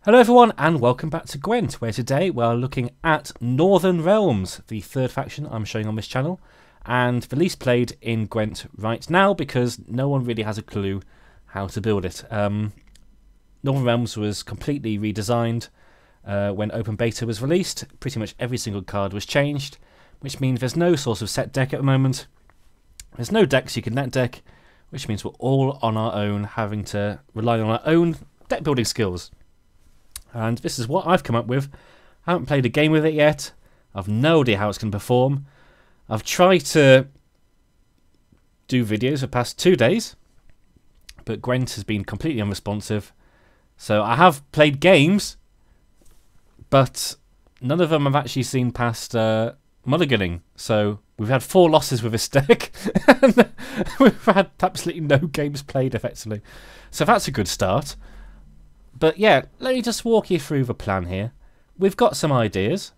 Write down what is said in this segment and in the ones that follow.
Hello everyone and welcome back to Gwent, where today we're looking at Northern Realms, the third faction I'm showing on this channel, and the least played in Gwent right now because no one really has a clue how to build it. Northern Realms was completely redesigned when Open Beta was released. Pretty much every single card was changed, which means there's no sort of set deck at the moment. There's no decks you can net deck, which means we're all on our own, having to rely on our own deck building skills. And this is what I've come up with. I haven't played a game with it yet. I've no idea how it's going to perform. I've tried to do videos for the past 2 days, but Gwent has been completely unresponsive. So I have played games, but none of them I've actually seen past mulliganing. So we've had 4 losses with this deck, and we've had absolutely no games played effectively. So that's a good start. But yeah, let me just walk you through the plan here. We've got some ideas.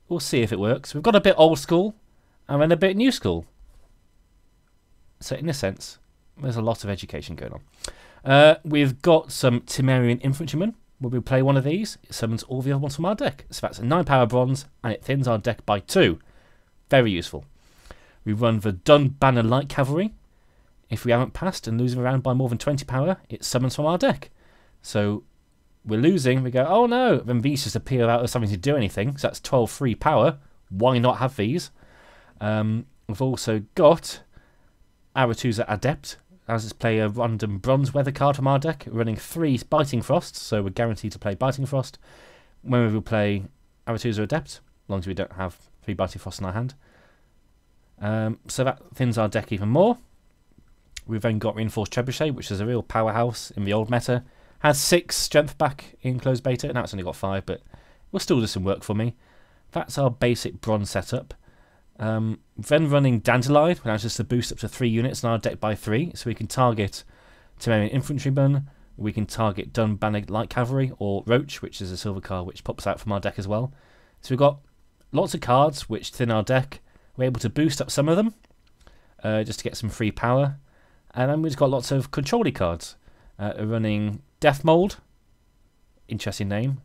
We'll see if it works. We've got a bit old school and then a bit new school. So in a sense, there's a lot of education going on. We've got some Temerian Infantrymen. When we play one of these, it summons all the other ones from our deck. So that's a 9 power bronze and it thins our deck by 2. Very useful. We run the Dun Banner Light Cavalry. If we haven't passed and losing around by more than 20 power, it summons from our deck. So we're losing, we go, oh no, then these just appear out of something to do anything. So that's 12 free power. Why not have these? We've also got Aretuza Adept. As this play a random bronze weather card from our deck, running 3 Biting Frost, so we're guaranteed to play Biting Frost. When we will play Aretuza Adept, as long as we don't have 3 Biting Frost in our hand. So that thins our deck even more. We've then got Reinforced Trebuchet, which is a real powerhouse in the old meta. Has 6 strength back in closed beta. Now it's only got 5, but will still do some work for me. That's our basic bronze setup. Then running Dandelion, which allows us to boost up to 3 units in our deck by 3. So we can target Temerian Infantrymen, we can target Dun Banner Light Cavalry, or Roach, which is a silver card which pops out from our deck as well. So we've got lots of cards which thin our deck. We're able to boost up some of them, just to get some free power. And then we've got lots of control-y cards. Running Death Mold, interesting name,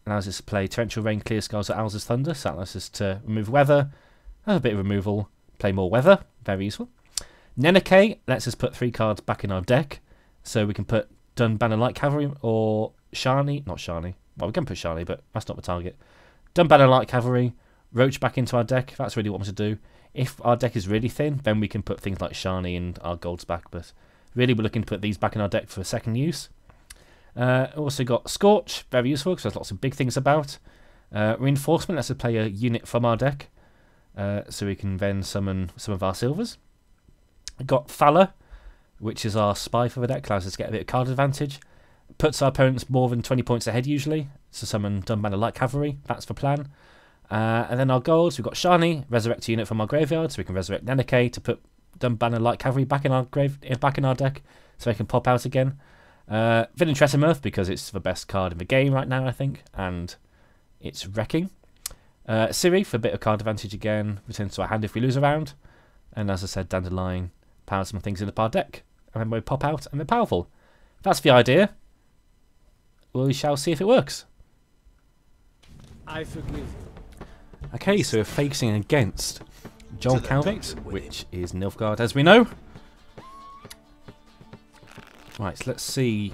allows us to play Torrential Rain, Clear Skies, or Owl's Thunder, so that allows us to remove weather, have a bit of removal, play more weather, very useful. Neneke lets us put 3 cards back in our deck, so we can put Dun Banner Light Cavalry or Shani, not Shani, well we can put Shani, but that's not the target. Dun Banner Light Cavalry, Roach back into our deck, if that's really what we want to do. If our deck is really thin, then we can put things like Shani and our golds back, but really we're looking to put these back in our deck for a second use. Also got Scorch, very useful because there's lots of big things about. Reinforcement lets us play a unit from our deck, so we can then summon some of our silvers. Got Thaler, which is our spy for the deck, allows us to get a bit of card advantage. Puts our opponents more than 20 points ahead usually, so summon Dun Banner Light Cavalry, that's the plan. And then our golds, we've got Shani, resurrect a unit from our graveyard, so we can resurrect Neneke to put Dun Banner Light Cavalry back in our deck, so they can pop out again. Villain Tresimurth, because it's the best card in the game right now, I think, and it's wrecking. Siri for a bit of card advantage again, returns to our hand if we lose a round. And as I said, Dandelion powers some things in the our deck, and then we pop out and they're powerful. That's the idea. We shall see if it works. I forgive. Okay, so we're facing against John Calvate, which is Nilfgaard, as we know. Right, so let's see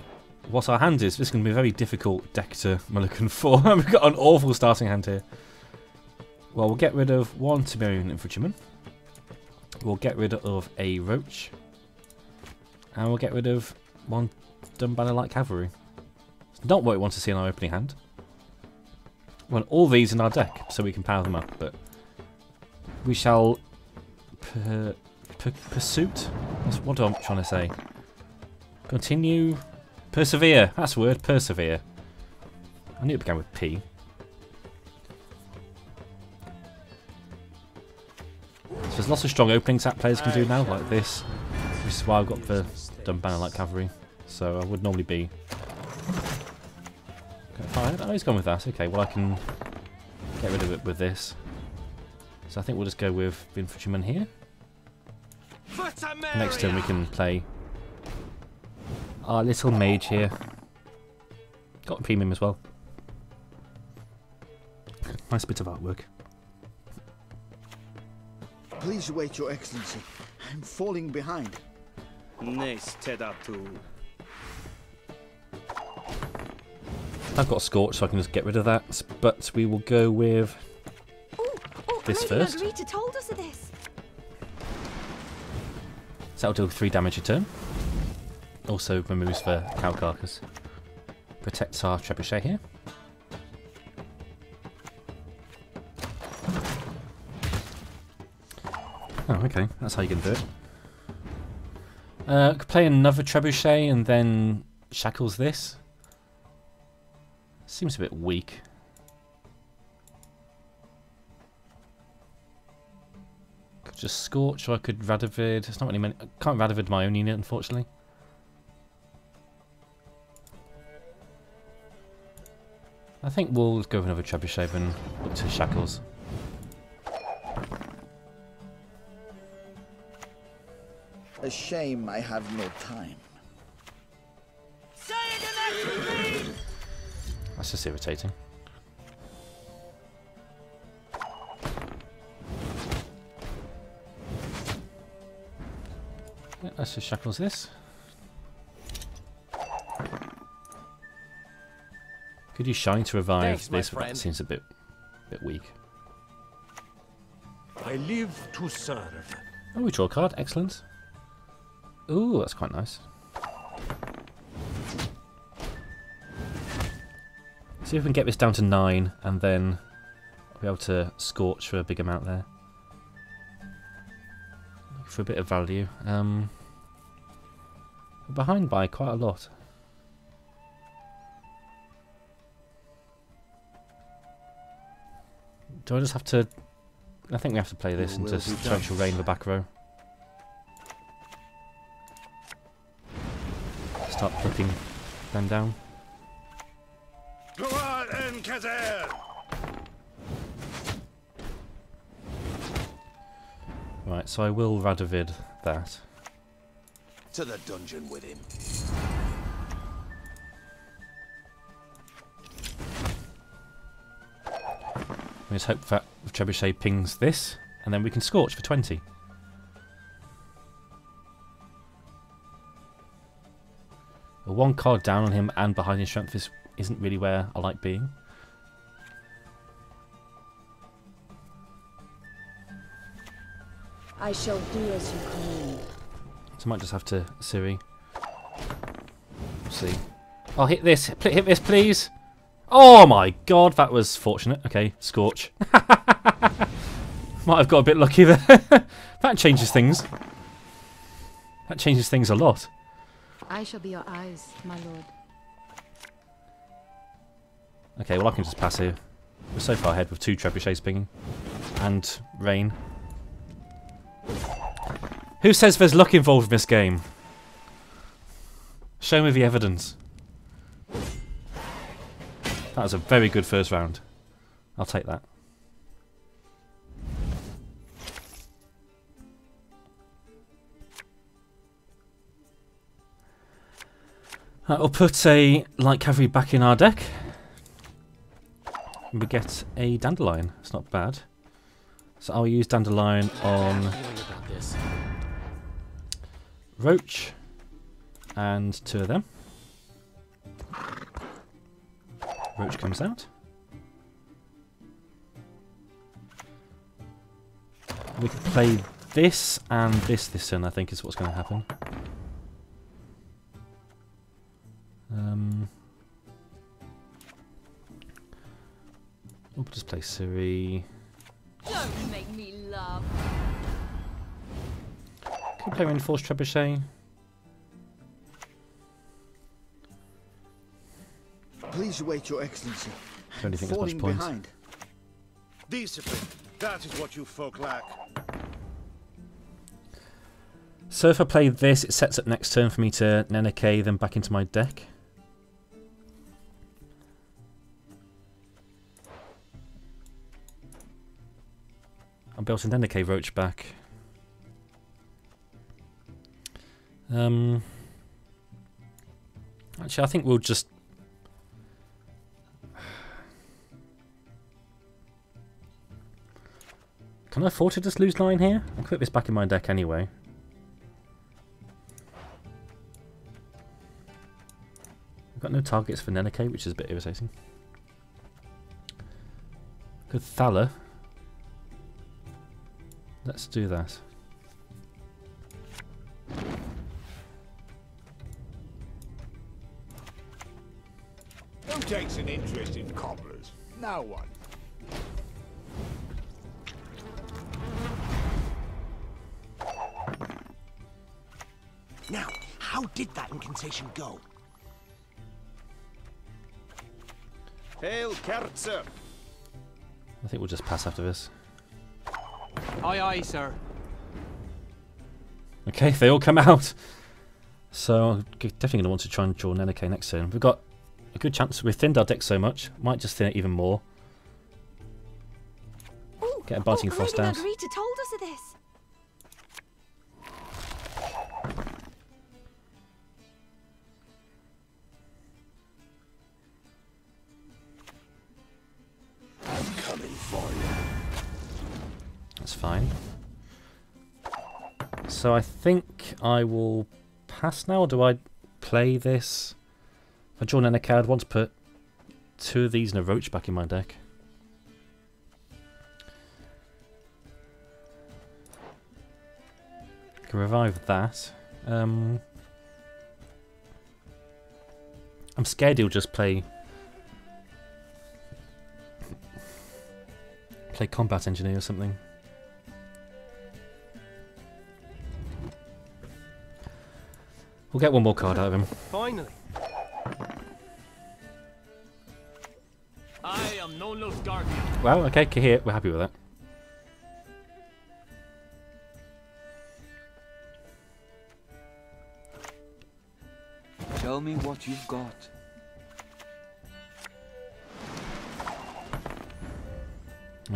what our hand is. This is going to be a very difficult deck to mulligan for. We've got an awful starting hand here. Well, we'll get rid of 1 Temerian Infantryman. We'll get rid of a Roach. And we'll get rid of 1 Dun Banner Light Cavalry. It's not what we want to see in our opening hand. We want all these in our deck so we can power them up, but we shall pursuit. What am I trying to say? Continue. Persevere. That's the word. Persevere. I knew it began with P. So there's lots of strong openings that players can do now, like this. Which is why I've got the Dun Banner Light Cavalry. So I would normally be... Oh, he's gone with that. Okay, well I can get rid of it with this. So I think we'll just go with the Infantryman here. Next turn we can play our little mage here. Got a premium as well. Nice bit of artwork. Please wait, Your Excellency. I'm falling behind. I've got a scorch, so I can just get rid of that. But we will go with this Lady first. Margarita told us of this. So that'll do 3 damage a turn. Also removes the cow carcass. Protects our trebuchet here. Oh, okay. That's how you can do it. Could play another trebuchet and then shackles this. Seems a bit weak. Could just scorch, or I could Radovid. It's not really many. I can't Radovid my own unit, unfortunately. I think we'll go with another trebuchet and look to shackles. A shame I have no time. That's just irritating. Yeah, let's just shackles this. Could you shine to revive Thanks, my this? But that friend. seems a bit weak. I live to serve. Oh, we draw a card. Excellent. Ooh, that's quite nice. See if we can get this down to 9, and then I'll be able to scorch for a big amount there. For a bit of value. We're behind by quite a lot. Do I just have to... I think we have to play this and just torrential rain the back row. Start putting them down. Right, so I will Radovid that. To the dungeon with him. We just hope that Trebuchet pings this, and then we can scorch for 20. Well, 1 card down on him and behind his strength isn't really where I like being. I shall do as you command. So I might just have to Siri. See. Oh, hit this. Hit this, please. Oh my god, that was fortunate. Okay, scorch. Might have got a bit lucky there. That changes things. That changes things a lot. I shall be your eyes, my lord. Okay, well I can just pass here. We're so far ahead with 2 trebuchets pinging. And rain. Who says there's luck involved in this game? Show me the evidence. That was a very good first round. I'll take that. I'll put a light cavalry back in our deck. We get a dandelion. It's not bad. So I'll use dandelion on Roach and 2 of them. Roach comes out. We can play this and this turn, I think, is what's going to happen. We'll just play Siri. Don't make me laugh. Can we play Reinforced Trebuchet? Please wait, Your Excellency. Don't I'm think there's much falling point. behind. Discipline. That is what you folk lack. So if I play this, it sets up next turn for me to Neneke, then back into my deck. I'll be able to Neneke Roach back. Actually, I think we'll just Can I afford to just lose 9 here? I'll put this back in my deck anyway. I've got no targets for Nenike, which is a bit irritating. Good Thaler. Let's do that. Who takes an interest in cobblers? No one. Now, how did that incantation go? Hail, Kerzer! I think we'll just pass after this. Aye, aye, sir. Okay, they all come out. So I'm definitely going to want to try and draw Nenike next turn. We've got a good chance. We've thinned our deck so much. Might just thin it even more. Ooh, Get a Biting Frost out. Margarita told us of this. I'm coming for you. That's fine. So I think I will pass now, or do I play this? If I draw Nenike, I'd want to put 2 of these and a Roach back in my deck. Can revive that. I'm scared he'll just play Combat Engineer or something. We'll get one more card out of him. Finally. I am no loose guardian. Well, okay, Kahir, we're happy with that. Tell me what you've got.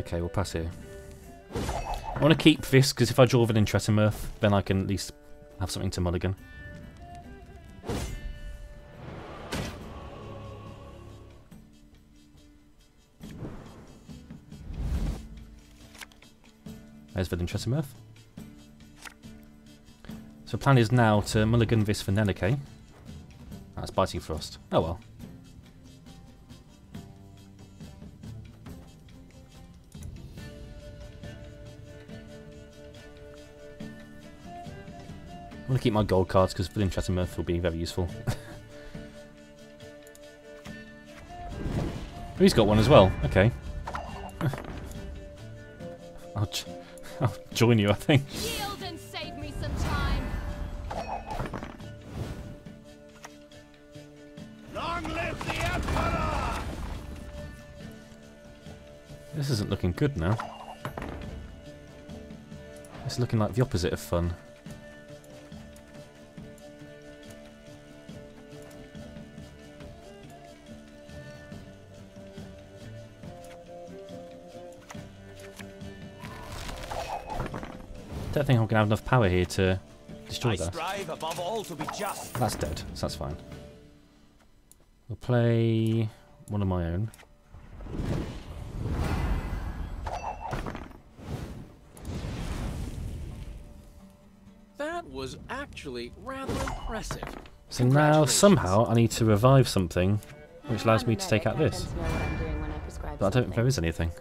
Okay, we'll pass here. I want to keep this, because if I draw with an interest in Mirth, then I can at least have something to mulligan. There's the interest in Mirth. So the plan is now to mulligan this for Nenike. That's Biting Frost. Oh well. I'm going to keep my gold cards because for interest in Mirth will be very useful. Oh, he's got one as well. Okay. I'll join you, I think. Yield and save me some time. Long live the Emperor! This isn't looking good now. It's looking like the opposite of fun. I don't think I'm going to have enough power here to destroy I that. strive above all to be just. That's dead, so that's fine. We'll play one of my own. That was actually rather impressive. So now somehow I need to revive something which allows me to take out this. But I don't think there is anything.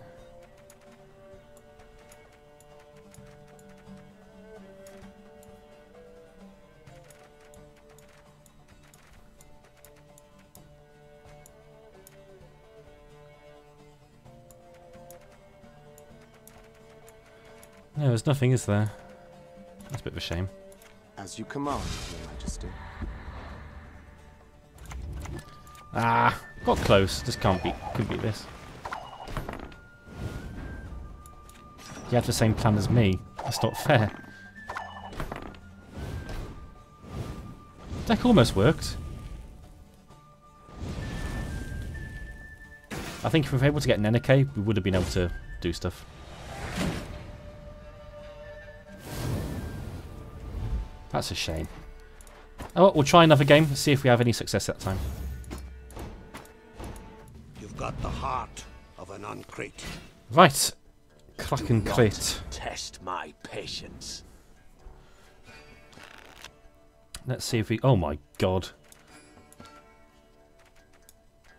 No, there's nothing, is there? That's a bit of a shame. As you command, Your Majesty. Ah, got close. Just couldn't beat this. You have the same plan as me. That's not fair. Deck almost worked. I think if we were able to get Nenike, we would have been able to do stuff. That's a shame. Oh, well, we'll try another game and see if we have any success that time. You've got the heart of an uncrate. Right. Crack and crit. Test my patience. Let's see if we... Oh my god.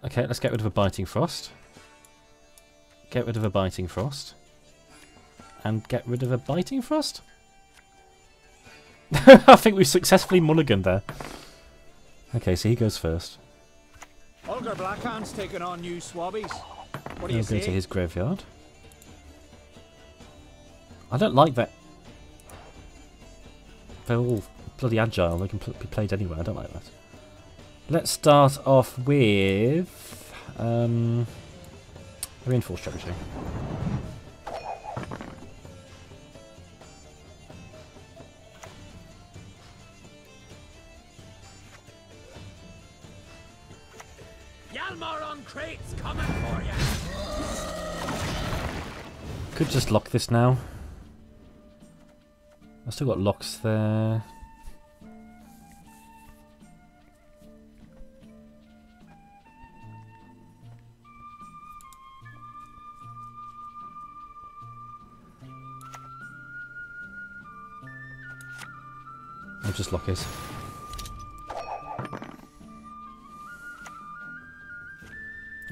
Okay, let's get rid of a Biting Frost. Get rid of a Biting Frost. And get rid of a Biting Frost? I think we've successfully mulliganed there. Okay, so he goes first. Olger Blackhand's taking on new swabbies. What do He'll you go say? to his graveyard. I don't like that. They're all bloody agile. They can be played anywhere. I don't like that. Let's start off with a reinforced strategy. Yalmar on crates coming for you. Could just lock this now. I've still got locks there. I'll just lock it.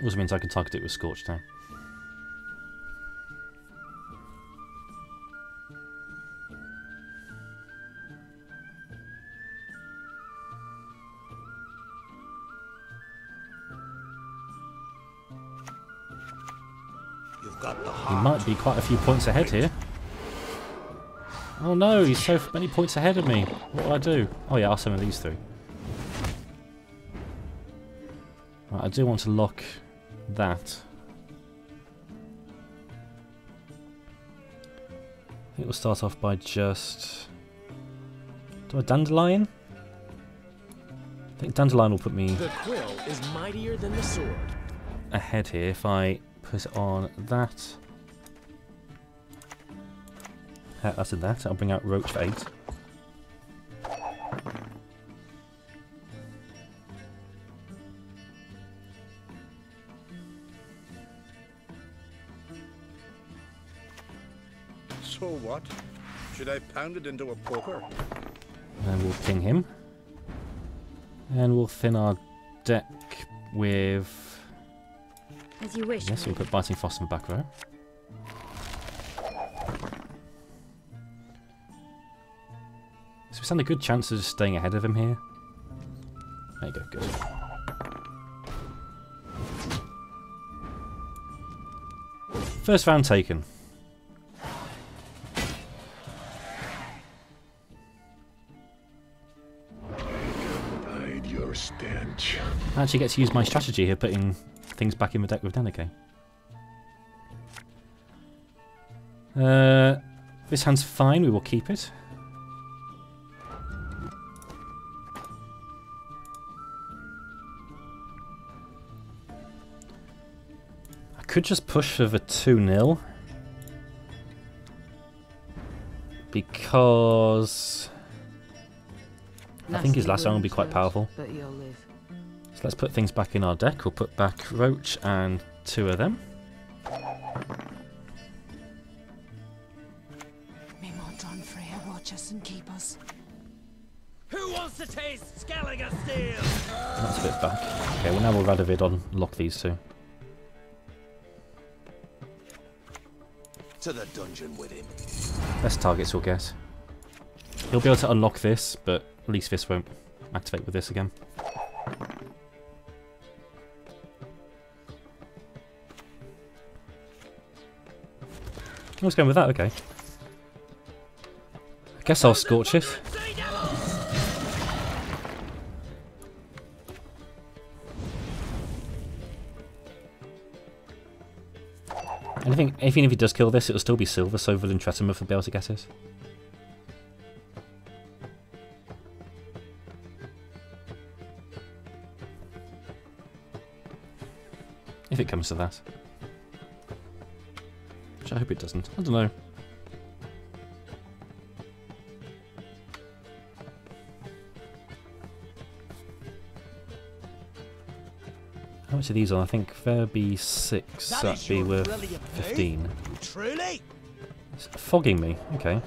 Also means I can target it with Scorch now. You've got the He heart. might be quite a few points ahead here. Oh no, he's so many points ahead of me. What will I do? Oh yeah, I'll summon these three. Right, I do want to lock that. I think we'll start off by just... Do a Dandelion? I think Dandelion will put me The quill is mightier than the sword. ahead here if I put it on that. That's in that. I'll bring out Roach for 8. So what? Should I pound it into a poker? And we'll ping him. And we'll thin our deck with... As you wish. Yes, we'll put Biting Frost in the back row. So we stand a good chance of just staying ahead of him here. There you go, good. First round taken. Hide your stench. I actually get to use my strategy here, putting things back in the deck with Denike. This hand's fine, we will keep it. I could just push for the 2-0. Because... I think his last round will be quite powerful. But you'll live. So let's put things back in our deck. We'll put back Roach and 2 of them. May Modron Freya watch us and keep us. Who wants to taste Skelliger Steel? That's a bit back. Okay, well now we'll Radovid on lock these 2. To the dungeon with him. Best targets we'll get. He'll be able to unlock this, but at least this won't activate with this again. I was going with that, okay. I guess I'll Scorch it. And I think even if he does kill this, it'll still be silver, so Villain Tretimer will be able to get it. If it comes to that. Which I hope it doesn't. I don't know. How much are these on? I think there'll be 6, so that'd be worth 15. Truly? It's fogging me, okay.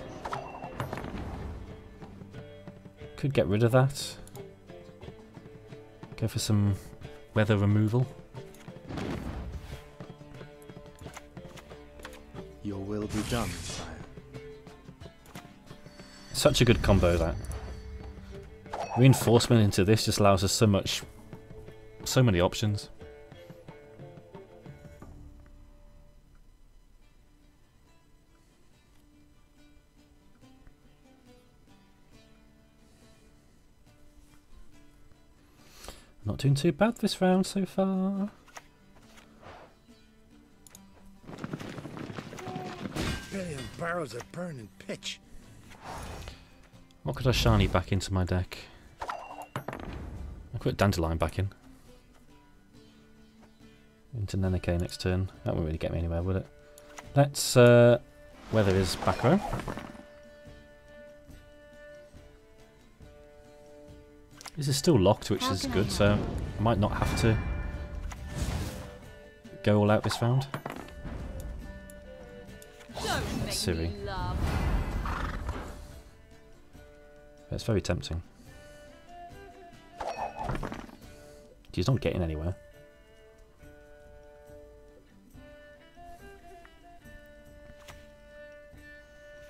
Could get rid of that. Go for some weather removal. Your will be done, sire. Such a good combo, that. Reinforcement into this just allows us so many options. Not doing too bad this round so far. Billion barrels of burning pitch. What could I shiny back into my deck? I'll put Dandelion back in. Into Neneke next turn. That won't really get me anywhere, will it? Let's weather his back row. This is still locked, which is good, so I might not have to go all out this round. Siri. It's very tempting. He's not getting anywhere.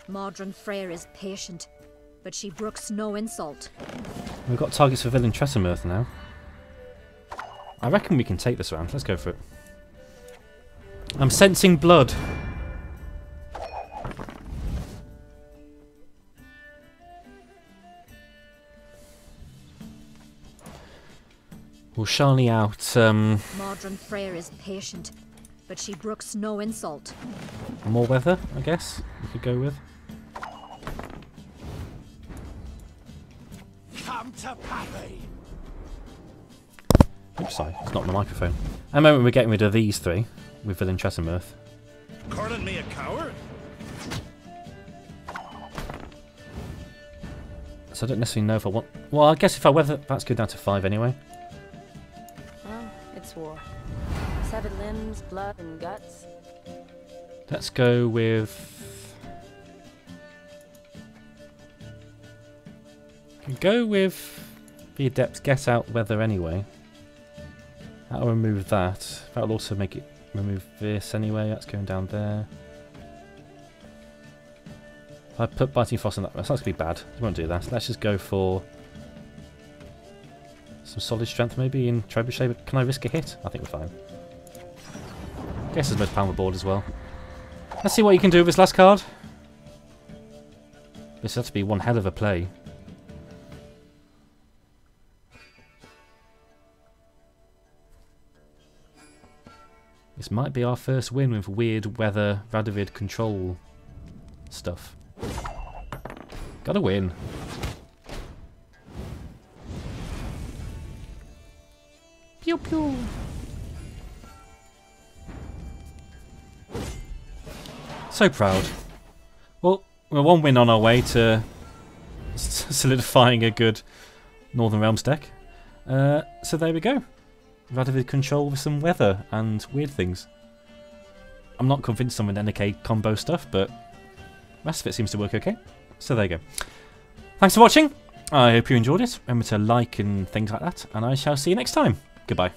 Modern Freyr is patient, but she brooks no insult. We've got targets for Villain Tressemirth now. I reckon we can take this round. Let's go for it. I'm sensing blood. We'll shiny out. Modern Freyr is patient, but she brooks no insult. More weather, I guess we could go with. Come to Pappy. Oops, sorry, it's not the microphone. At the moment we're getting rid of these 3 with Villain Tressemirth. Calling me a coward? So I don't necessarily know if I want... Well, I guess if I weather... That's good down to 5 anyway. Well, it's war. Severed limbs, blood, and guts. Let's go with... Go with the Adept Get Out Weather anyway. That'll remove that. That'll also make it remove this anyway. That's going down there. If I put Biting Frost in that, that's not going to be bad. We won't do that. Let's just go for some solid strength maybe in Trebuchet. But can I risk a hit? I think we're fine. Guess there's most power on the board as well. Let's see what you can do with this last card. This has to be one hell of a play. This might be our first win with weird weather Radovid control stuff. Gotta win. Pew pew. So proud. Well, we're 1 win on our way to solidifying a good Northern Realms deck. So there we go. Radovid control with some weather and weird things. I'm not convinced on the NK combo stuff, but the rest of it seems to work okay. So there you go. Thanks for watching. I hope you enjoyed it. Remember to like and things like that, and I shall see you next time. Goodbye.